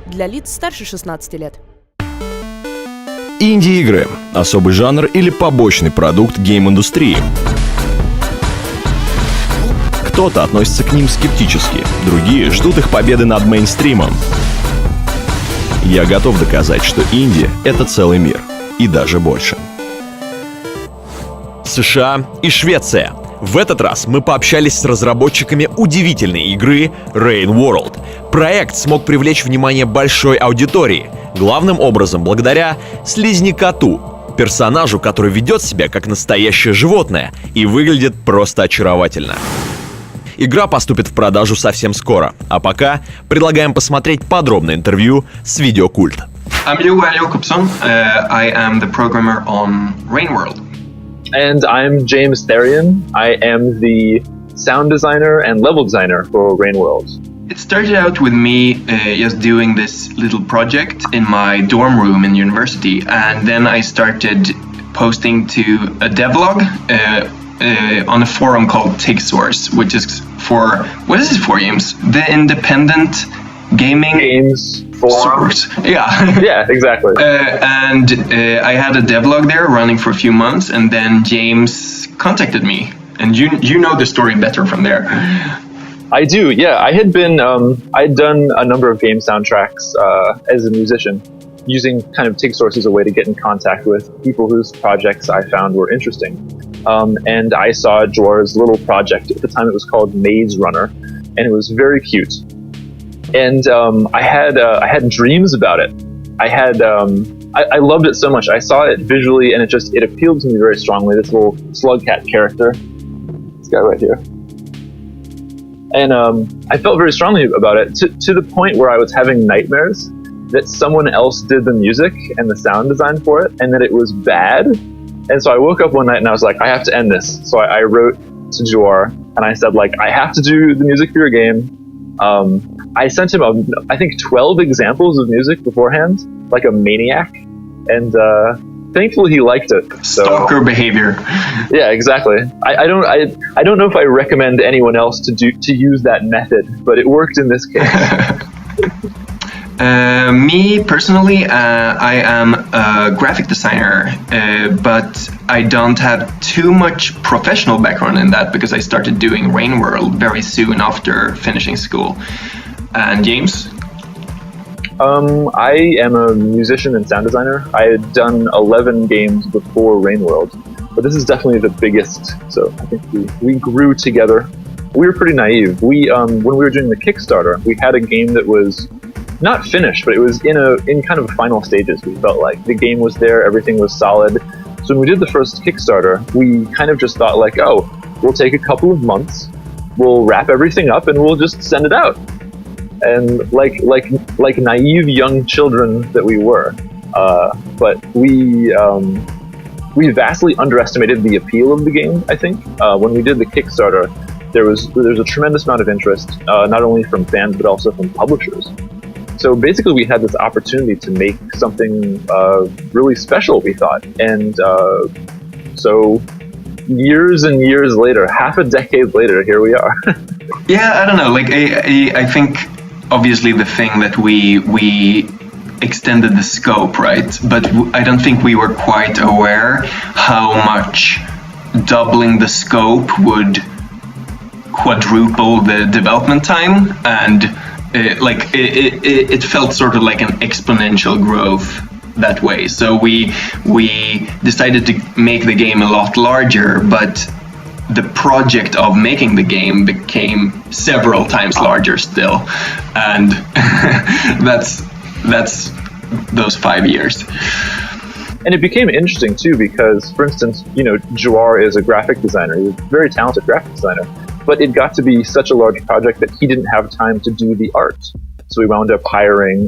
для лиц старше 16 лет. Инди-игры – особый жанр или побочный продукт гейм-индустрии. Кто-то относится к ним скептически, другие ждут их победы над мейнстримом. Я готов доказать, что инди — это целый мир, и даже больше. США и Швеция. В этот раз мы пообщались с разработчиками удивительной игры Rain World. Проект смог привлечь внимание большой аудитории, главным образом благодаря Слизнекоту, персонажу, который ведет себя как настоящее животное и выглядит просто очаровательно. Игра поступит в продажу совсем скоро, а пока предлагаем посмотреть подробное интервью с видеокульт. I'm Johan Jakobsson. I am the programmer on Rain World. And I'm James Therian. I am the sound designer and level designer for Rain World. It started out with me just doing this little project in my dorm room in university, and then I started posting to a devlog on a forum called TigSource, which is for, what is it for, James? The Independent Gaming Games Forum. Source. Yeah. Yeah, exactly. And I had a devlog there running for a few months, and then James contacted me. And you know the story better from there. I do, yeah. I had been, I'd done a number of game soundtracks as a musician, using kind of TigSource as a way to get in contact with people whose projects I found were interesting. And I saw Jor's little project. At the time it was called Maze Runner, and it was very cute. And I had dreams about it. I loved it so much. I saw it visually, and it appealed to me very strongly. This little Slugcat character, this guy right here. And I felt very strongly about it to the point where I was having nightmares that someone else did the music and the sound design for it, and that it was bad. And so I woke up one night and I was like, I have to end this. So I wrote to Jor and I said, like, I have to do the music for your game. I sent him, I think, 12 examples of music beforehand, like a maniac. And thankfully he liked it. So, Stalker behavior. Yeah, exactly. I don't know if I recommend anyone else to use that method, but it worked in this case. Me personally, I am a graphic designer, but I don't have too much professional background in that because I started doing Rain World very soon after finishing school. And James? I am a musician and sound designer. I had done 11 games before Rain World, but this is definitely the biggest. So I think we grew together. We were pretty naive. When we were doing the Kickstarter, we had a game that was not finished, but it was in kind of final stages. We felt like the game was there, everything was solid. So when we did the first Kickstarter, we kind of just thought like, oh, we'll take a couple of months, we'll wrap everything up, and we'll just send it out. And like naive young children that we were, but we vastly underestimated the appeal of the game. I think when we did the Kickstarter, there's a tremendous amount of interest, not only from fans but also from publishers. So basically, we had this opportunity to make something really special, we thought. And so years and years later, half a decade later, here we are. Yeah, I don't know. Like, I think obviously the thing that we extended the scope, right? But I don't think we were quite aware how much doubling the scope would quadruple the development time, and it felt sort of like an exponential growth that way. So we decided to make the game a lot larger, but the project of making the game became several times larger still, and that's those 5 years. And it became interesting too because, for instance, Jawar is a graphic designer. He's a very talented graphic designer, but it got to be such a large project that he didn't have time to do the art. So we wound up hiring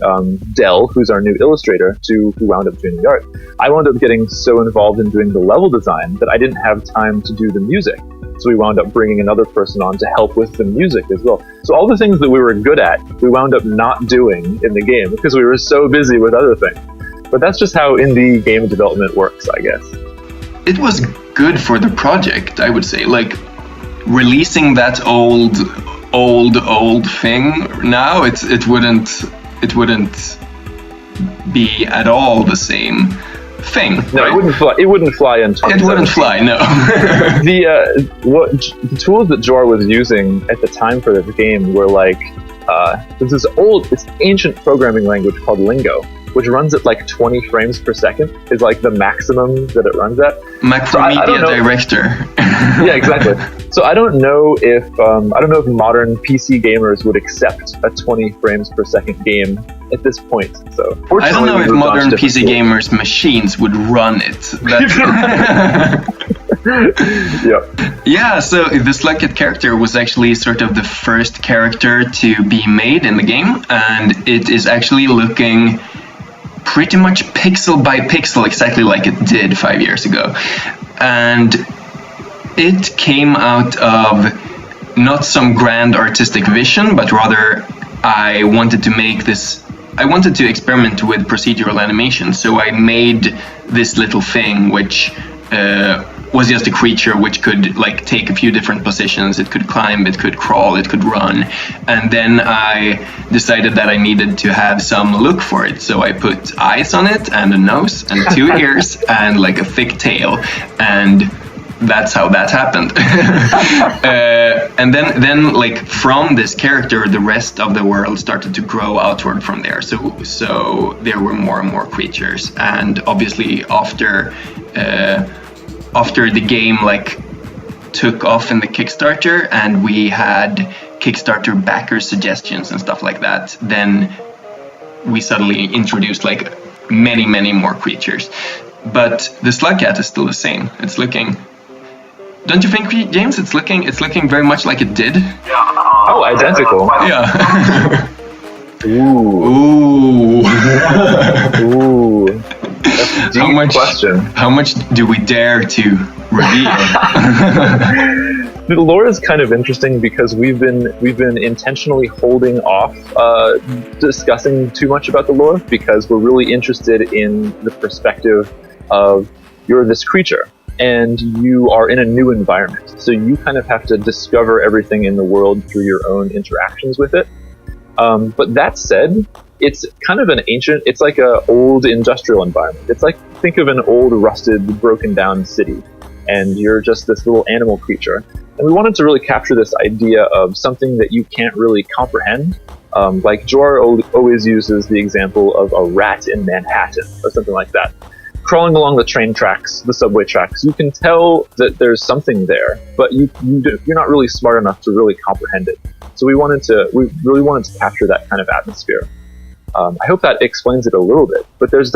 Dell, who's our new illustrator, who wound up doing the art. I wound up getting so involved in doing the level design that I didn't have time to do the music. So we wound up bringing another person on to help with the music as well. So all the things that we were good at, we wound up not doing in the game because we were so busy with other things. But that's just how indie game development works, I guess. It was good for the project, I would say. Like, releasing that old thing now, it wouldn't it wouldn't be at all the same thing. No, right? it wouldn't fly. It wouldn't fly in 2017. It wouldn't fly, no. The tools that Jor was using at the time for this game were like there's this ancient programming language called Lingo, which runs at like 20 frames per second, is like the maximum that it runs at. Macromedia director. Yeah, exactly. So I don't know if modern PC gamers would accept a 20 frames per second game at this point. So I don't know if modern PC gamers' machines would run it. Yeah. Yeah, so the Slugcat character was actually sort of the first character to be made in the game, and it is actually looking pretty much pixel by pixel exactly like it did 5 years ago. And it came out of not some grand artistic vision, but rather I wanted to experiment with procedural animation. So I made this little thing which was just a creature which could like take a few different positions. It could climb, it could crawl, it could run. And then I decided that I needed to have some look for it. So I put eyes on it and a nose and 2 ears and like a thick tail. And that's how that happened. And then like from this character, the rest of the world started to grow outward from there. So there were more and more creatures. And obviously after the game like took off in the Kickstarter and we had Kickstarter backer suggestions and stuff like that, then we suddenly introduced like many more creatures. But the Slugcat is still the same. It's looking, don't you think, James? It's looking very much like it did. Oh, identical. Yeah. Ooh. Ooh. That's a deep question. How much do we dare to reveal? The lore is kind of interesting because we've been intentionally holding off discussing too much about the lore because we're really interested in the perspective of you're this creature and you are in a new environment. So you kind of have to discover everything in the world through your own interactions with it. But that said, it's kind of it's like an old industrial environment. It's like, think of an old, rusted, broken down city, and you're just this little animal creature. And we wanted to really capture this idea of something that you can't really comprehend. Like Jor always uses the example of a rat in Manhattan, or something like that. Crawling along the train tracks, the subway tracks, you can tell that there's something there, but you're not really smart enough to really comprehend it. So we really wanted to capture that kind of atmosphere. I hope that explains it a little bit, but there's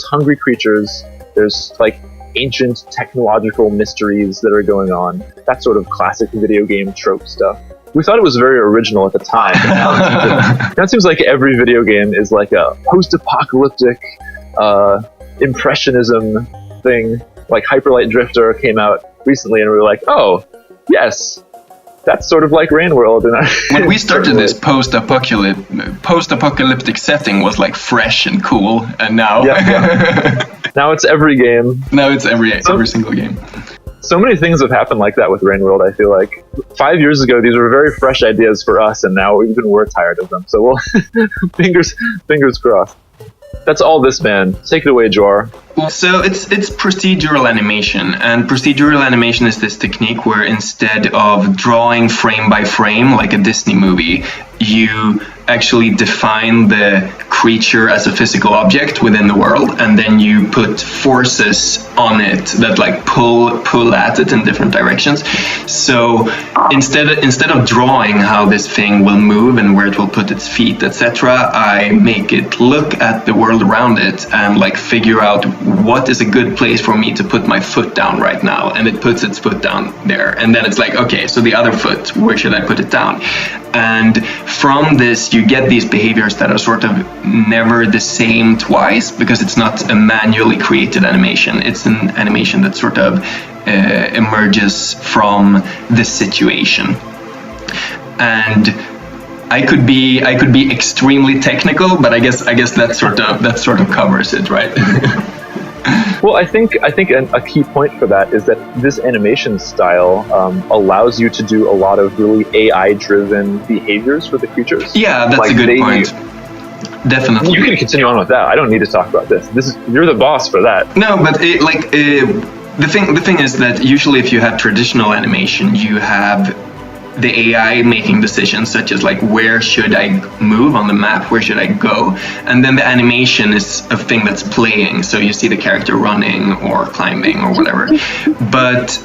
hungry creatures, there's like ancient technological mysteries that are going on, that sort of classic video game trope stuff. We thought it was very original at the time. Now it seems like every video game is like a post-apocalyptic impressionism thing. Like Hyperlight Drifter came out recently and we were like, oh, yes, that's sort of like Rain World. When we started this post-apocalyptic setting was like fresh and cool, and now now it's every game. Now it's every single game. So many things have happened like that with Rain World. I feel like 5 years ago these were very fresh ideas for us, and now even we're tired of them. So we'll fingers crossed. That's all this, man. Take it away, Jor. So it's procedural animation, and procedural animation is this technique where instead of drawing frame by frame like a Disney movie, you actually define the creature as a physical object within the world, and then you put forces on it that like pull at it in different directions. So instead of drawing how this thing will move and where it will put its feet, etc., I make it look at the world around it and like figure out what is a good place for me to put my foot down right now, and it puts its foot down there, and then it's like, okay, so the other foot, where should I put it down? And from this you get these behaviors that are sort of never the same twice, because it's not a manually created animation. It's an animation that sort of emerges from the situation. And I could be extremely technical, but I guess that sort of covers it, right? Well, I think a key point for that is that this animation style allows you to do a lot of really AI-driven behaviors for the creatures. Yeah, that's like a good point. definitely. You can continue on with that. I don't need to talk about this. You're the boss for that. No, but the thing is that usually if you have traditional animation, you have the AI making decisions such as like, where should I move on the map, where should I go, and then the animation is a thing that's playing, so you see the character running or climbing or whatever. But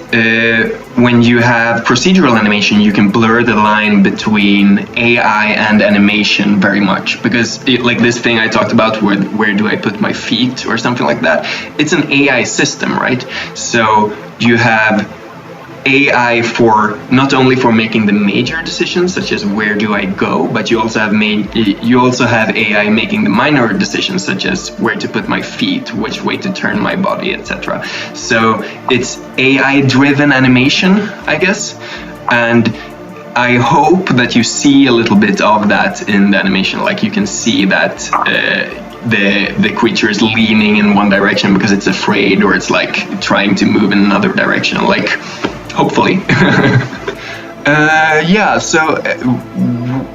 when you have procedural animation, you can blur the line between AI and animation very much, because like this thing I talked about, where do I put my feet or something like that, it's an AI system, right? So you have AI for not only for making the major decisions, such as where do I go, but you also have AI making the minor decisions, such as where to put my feet, which way to turn my body, etc. So it's AI-driven animation, I guess, and I hope that you see a little bit of that in the animation. Like you can see that the creature is leaning in one direction because it's afraid, or it's like trying to move in another direction. Like, hopefully. So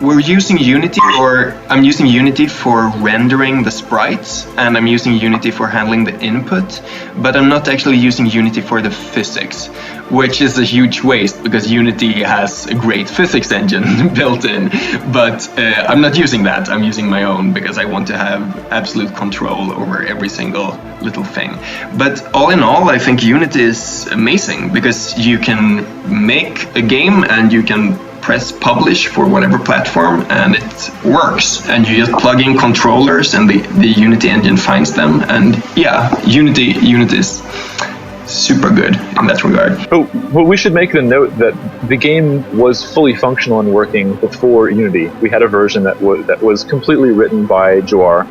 we're using Unity, or I'm using Unity for rendering the sprites, and I'm using Unity for handling the input, but I'm not actually using Unity for the physics, which is a huge waste because Unity has a great physics engine built in, but I'm not using that. I'm using my own because I want to have absolute control over every single little thing. But all in all, I think Unity is amazing because you can make a game and you can press publish for whatever platform and it works, and you just plug in controllers and the Unity engine finds them, and yeah, Unity is super good in that regard. But we should make the note that the game was fully functional and working before Unity. We had a version that was completely written by Jawar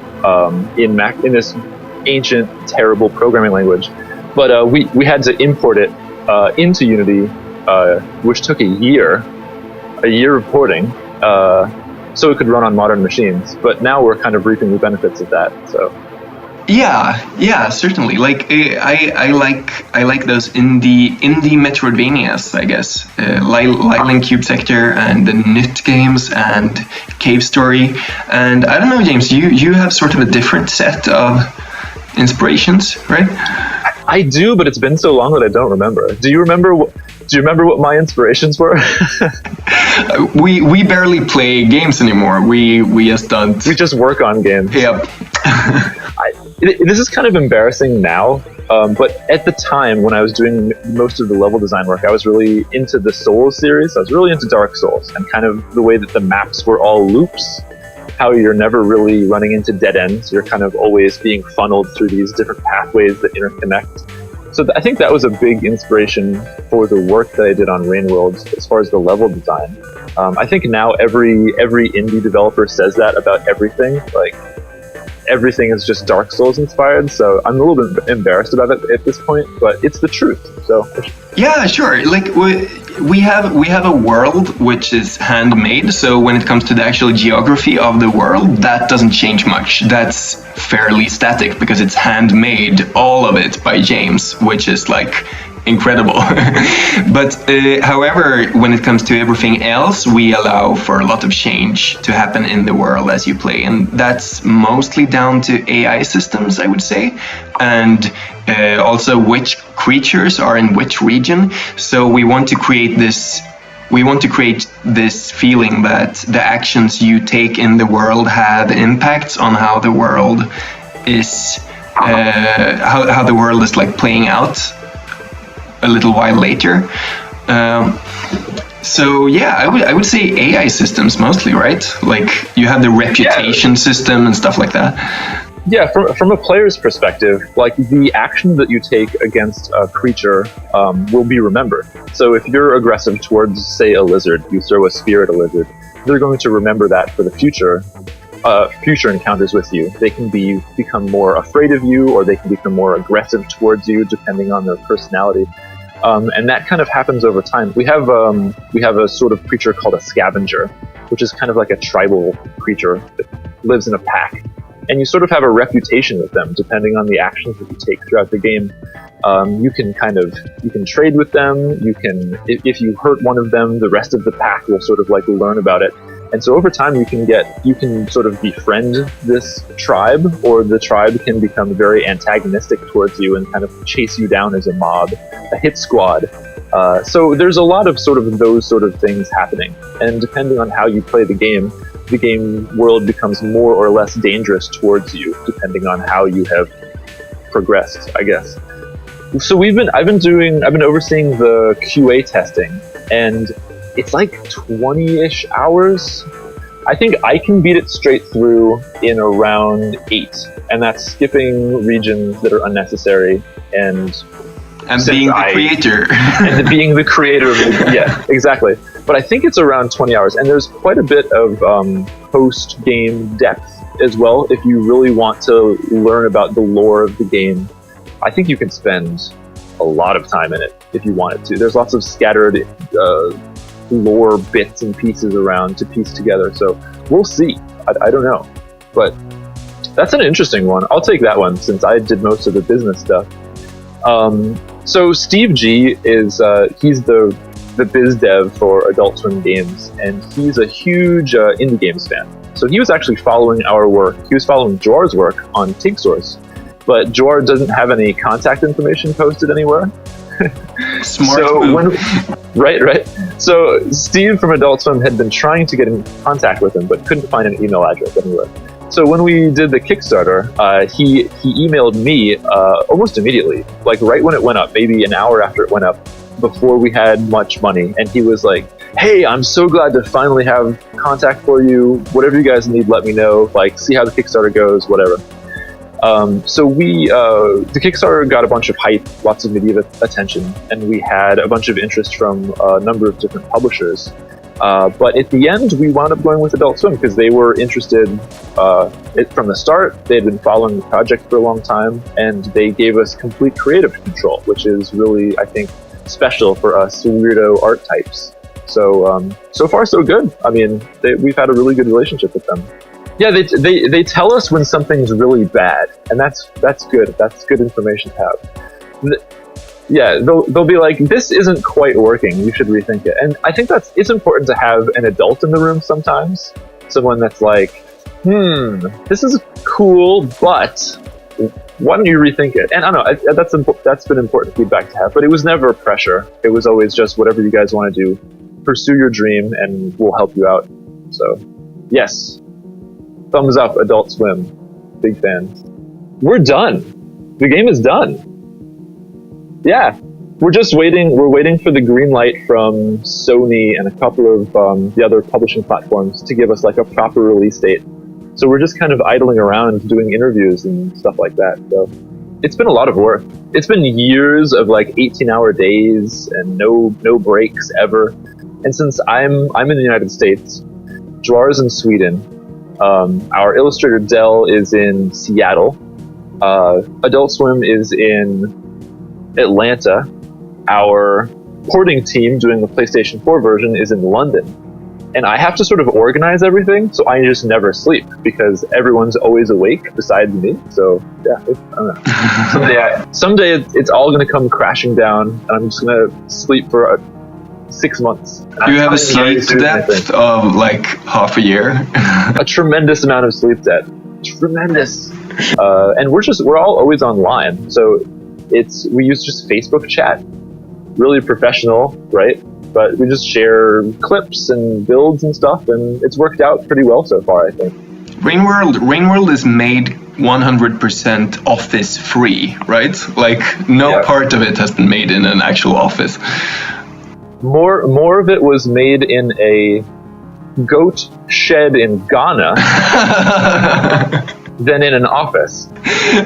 in this ancient, terrible programming language. But we had to import it into Unity, which took a year of porting, so it could run on modern machines. But now we're kind of reaping the benefits of that. So. Yeah, certainly. Like I like those indie Metroidvanias, I guess. Leyland Cube Sector and the Nyt games and Cave Story. And I don't know, James, you have sort of a different set of inspirations, right? I do, but it's been so long that I don't remember. Do you remember what my inspirations were? We barely play games anymore. We just work on games. Yep. This is kind of embarrassing now, but at the time when I was doing most of the level design work, I was really into the Souls series. I was really into Dark Souls and kind of the way that the maps were all loops, how you're never really running into dead ends. You're kind of always being funneled through these different pathways that interconnect. So I think that was a big inspiration for the work that I did on Rain Worlds as far as the level design. I think now every indie developer says that about everything. Like, everything is just Dark Souls inspired, so I'm a little bit embarrassed about it at this point, but it's the truth. So yeah, sure. Like we have a world which is handmade, so when it comes to the actual geography of the world, that doesn't change much. That's fairly static because it's handmade, all of it by James, which is like incredible. But however, when it comes to everything else, we allow for a lot of change to happen in the world as you play, and that's mostly down to AI systems, I would say, and also which creatures are in which region. So we want to create this feeling that the actions you take in the world have impacts on how the world is how the world is like playing out a little while later. So yeah, I would say AI systems mostly, right? Like you have the reputation system and stuff like that. Yeah, from a player's perspective, like the action that you take against a creature will be remembered. So if you're aggressive towards, say, a lizard, you throw a spear at a lizard, they're going to remember that for the future encounters with you. They can become more afraid of you, or they can become more aggressive towards you, depending on their personality. And that kind of happens over time. We have a sort of creature called a scavenger, which is kind of like a tribal creature that lives in a pack. And you sort of have a reputation with them, depending on the actions that you take throughout the game. You can trade with them. If you hurt one of them, the rest of the pack will sort of like learn about it. And so over time you can sort of befriend this tribe, or the tribe can become very antagonistic towards you and kind of chase you down as a mob, a hit squad. So there's a lot of those sort of things happening. And depending on how you play the game world becomes more or less dangerous towards you, depending on how you have progressed, I guess. So I've been overseeing the QA testing, and it's like 20-ish hours. I think I can beat it straight through in around 8, and that's skipping regions that are unnecessary and being the creator. And being the creator of it. Yeah, exactly. But I think it's around 20 hours, and there's quite a bit of post-game depth as well. If you really want to learn about the lore of the game, I think you can spend a lot of time in it if you wanted to. There's lots of scattered lore bits and pieces around to piece together, so we'll see. I don't know. But that's an interesting one. I'll take that one since I did most of the business stuff. So Steve G is he's the biz dev for Adult Swim Games, and he's a huge indie games fan. So he was actually following our work. He was following Joar's work on TigSource, but Joar doesn't have any contact information posted anywhere. Smart move. Right. So Steve from Adult Swim had been trying to get in contact with him, but couldn't find an email address anywhere. So when we did the Kickstarter, he emailed me almost immediately, like right when it went up, maybe an hour after it went up, before we had much money. And he was like, "Hey, I'm so glad to finally have contact for you. Whatever you guys need, let me know. Like, see how the Kickstarter goes, whatever." So the Kickstarter got a bunch of hype, lots of media attention, and we had a bunch of interest from a number of different publishers. But at the end, we wound up going with Adult Swim because they were interested from the start. They had been following the project for a long time, and they gave us complete creative control, which is really, I think, special for us weirdo art types. So so far so good. I mean, we've had a really good relationship with them. Yeah, they tell us when something's really bad, and that's good. That's good information to have. Yeah, they'll be like, "This isn't quite working. You should rethink it." And I think it's important to have an adult in the room sometimes. Someone that's like, "This is cool, but why don't you rethink it?" And I don't know, that's been important feedback to have. But it was never pressure. It was always just whatever you guys want to do. Pursue your dream, and we'll help you out. So, yes. Thumbs up, Adult Swim. Big fans. We're done. The game is done. Yeah. We're just waiting. We're waiting for the green light from Sony and a couple of the other publishing platforms to give us like a proper release date. So we're just kind of idling around doing interviews and stuff like that. So it's been a lot of work. It's been years of like 18-hour days and no breaks ever. And since I'm in the United States, Joar's in Sweden. Our illustrator Dell is in Seattle. Adult Swim is in Atlanta. Our porting team doing the PlayStation 4 version is in London. And I have to sort of organize everything, so I just never sleep because everyone's always awake besides me. So yeah, I don't know. Someday it's all going to come crashing down, and I'm just going to sleep for 6 months. Do you have a sleep depth of like half a year? A tremendous amount of sleep debt. Tremendous. And we're all always online. So we use just Facebook chat. Really professional, right? But we just share clips and builds and stuff, and it's worked out pretty well so far, I think. Rainworld is made 100% office free, right? Like no part of it has been made in an actual office. More of it was made in a goat shed in Ghana than in an office.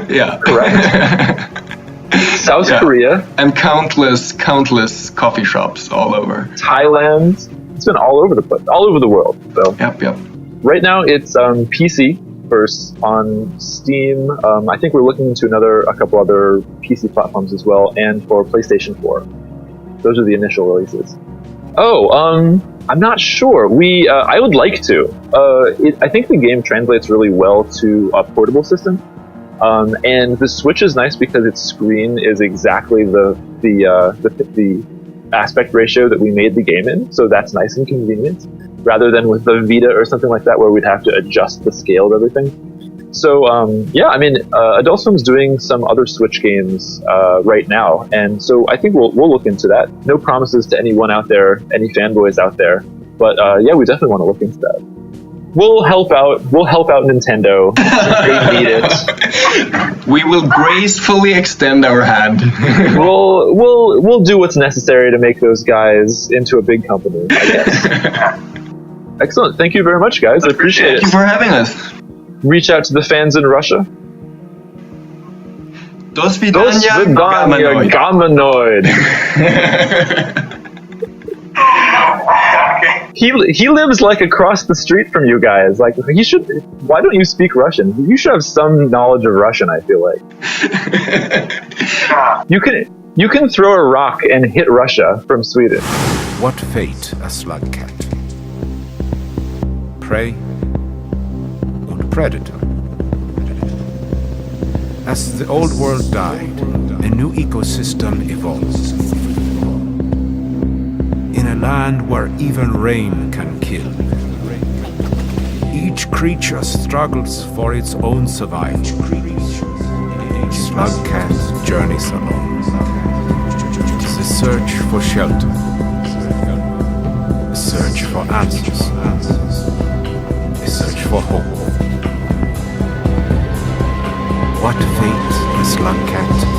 Yeah. Correct. South Korea. And countless coffee shops all over. Thailand. It's been all over the place, all over the world. So. Yep. Right now it's PC first on Steam. I think we're looking into a couple other PC platforms as well, and for PlayStation 4. Those are the initial releases. I'm not sure. I would like to. I think the game translates really well to a portable system. And the Switch is nice because its screen is exactly the aspect ratio that we made the game in, so that's nice and convenient. rather than with the Vita or something like that, where we'd have to adjust the scale of everything. So Adult Swim's doing some other Switch games right now, and so I think we'll look into that. No promises to anyone out there, any fanboys out there, but we definitely want to look into that. We'll help out Nintendo. They need it. We will gracefully extend our hand. We'll do what's necessary to make those guys into a big company, I guess. Excellent. Thank you very much, guys. I appreciate it. Thank you for having us. Reach out to the fans in Russia. До свидания, Gamanoid. He lives like across the street from you guys. Like he should. Why don't you speak Russian? You should have some knowledge of Russian. I feel like you can throw a rock and hit Russia from Sweden. What fate a Slugcat? Prey or predator? As the old world died, a new ecosystem evolves. In a land where even rain can kill. Each creature struggles for its own survival. Slugcat journeys alone. It's a search for shelter. A search for answers. A search for hope. What fate a Slugcat